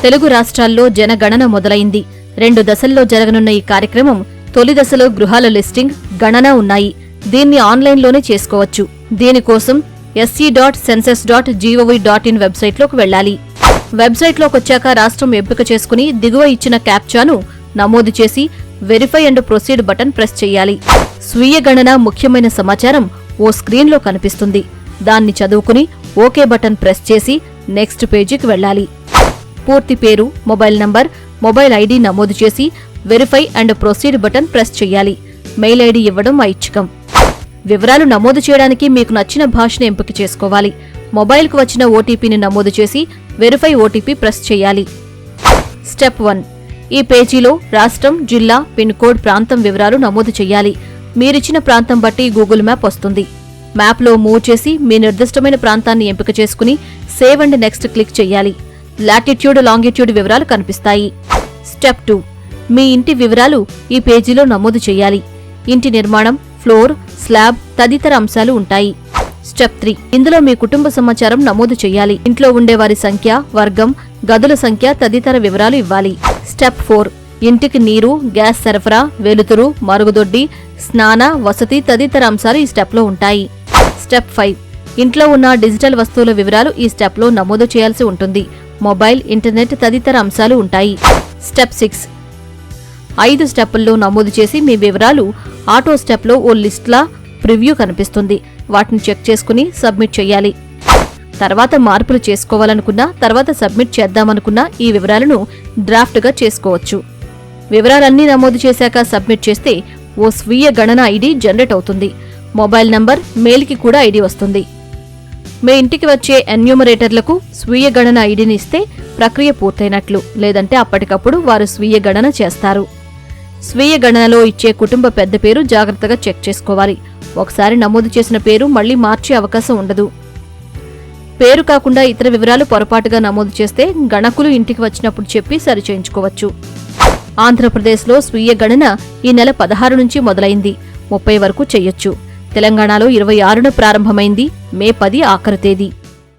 తెలుగు రాష్ట్రాల్లో జనగణన మొదలైంది. 2 దశల్లో జరగనున్న ఈ కార్యక్రమం తొలి దశలో గృహాల లిస్టింగ్, గణన ఉన్నాయి. దీన్ని ఆన్లైన్లోనే చేసుకోవచ్చు. దీనికోసం se.census.gov.in వెబ్సైట్లోకి వెళ్లాలి. వెబ్సైట్లోకొచ్చాక రాష్ట్రం ఎంపిక చేసుకుని దిగువ ఇచ్చిన క్యాప్చాను నమోదు చేసి verify and proceed button press చేయాలి. స్వీయ గణన ముఖ్యమైన సమాచారం ఓ స్క్రీన్లో కనిపిస్తుంది. దాన్ని చదువుకుని ఓకే బటన్ ప్రెస్ చేసి నెక్స్ట్ పేజీకి వెళ్లాలి. పూర్తి పేరు, మొబైల్ నంబర్, మొబైల్ ఐడి నమోదు చేసి verify and proceed button press చేయాలి. మెయిల్ ఐడి ఇవ్వడం ఐచ్ఛికం. వివరాలు నమోదు చేయడానికి మీకు నచ్చిన భాషను ఎంపిక చేసుకోవాలి. మొబైల్కు వచ్చిన ఓటీపీని నమోదు చేసి వెరిఫై ఓటీపీ ప్రెస్ చేయాలి. స్టెప్ 1. ఈ పేజీలో రాష్ట్రం, జిల్లా, పిన్ కోడ్, ప్రాంతం వివరాలు నమోదు చేయాలి. మీరిచ్చిన ప్రాంతం బట్టి గూగుల్ మ్యాప్ వస్తుంది. మ్యాప్లో మూవ్ చేసి మీ నిర్దిష్టమైన ప్రాంతాన్ని ఎంపిక చేసుకుని సేవ్ అండ్ నెక్స్ట్ క్లిక్ చేయాలి. లాటిట్యూడ్, లాంగిట్యూడ్ వివరాలు కనిపిస్తాయి. స్టెప్ 2. మీ ఇంటి వివరాలు ఈ పేజీలో నమోదు చేయాలి. ఇంటి నిర్మాణం, ఫ్లోర్, స్లాబ్ తదితర అంశాలు ఉంటాయి. స్టెప్ 3. ఇందులో మీ కుటుంబ సమాచారం నమోదు చేయాలి. ఇంట్లో ఉండేవారి సంఖ్య, వర్గం, గదుల సంఖ్య తదితర వివరాలు ఇవ్వాలి. స్టెప్ 4. ఇంటికి నీరు, గ్యాస్ సరఫరా, వెలుతురు, మరుగుదొడ్డి, స్నాన, వసతి తదితర అంశాలు ఈ స్టెప్లో ఉంటాయి. స్టెప్ 5. ఇంట్లో ఉన్న డిజిటల్ వస్తువుల వివరాలు ఈ స్టెప్లో నమోదు చేయాల్సి ఉంటుంది. మొబైల్, ఇంటర్నెట్ తదితర అంశాలు ఉంటాయి. స్టెప్ 6. 5 స్టెప్పుల్లో నమోదు చేసి మీ వివరాలు ఆటో స్టెప్లో ఓ లిస్ట్లా ప్రివ్యూ కనిపిస్తుంది. వాటిని చెక్ చేసుకుని సబ్మిట్ చేయాలి. తర్వాత మార్పులు చేసుకోవాలనుకున్నా, తర్వాత సబ్మిట్ చేద్దామనుకున్నా ఈ వివరాలను డ్రాఫ్ట్గా చేసుకోవచ్చు. వివరాలన్నీ నమోదు చేశాక సబ్మిట్ చేస్తే ఓ స్వీయ గణన ఐడి జనరేట్ అవుతుంది. మొబైల్ నంబర్, మెయిల్కి కూడా ఐడి వస్తుంది. మీ ఇంటికి వచ్చే ఎన్యూమరేటర్లకు స్వీయ గణన ఐడిని ఇస్తే ప్రక్రియ పూర్తయినట్లు. లేదంటే అప్పటికప్పుడు వారు స్వీయ గణన చేస్తారు. స్వీయ గణనలో ఇచ్చే కుటుంబ పెద్ద పేరు జాగ్రత్తగా చెక్ చేసుకోవాలి. ఒకసారి నమోదు చేసిన పేరు మళ్లీ మార్చే అవకాశం ఉండదు. పేరు కాకుండా ఇతర వివరాలు పొరపాటుగా నమోదు చేస్తే గణకులు ఇంటికి వచ్చినప్పుడు చెప్పి సరిచేయించుకోవచ్చు. ఆంధ్రప్రదేశ్లో స్వీయ గణన ఈ నెల 16 నుంచి మొదలైంది. 30 వరకు చెయ్యొచ్చు. తెలంగాణలో 26న ప్రారంభమైంది. మే 10 ఆఖరు తేదీ.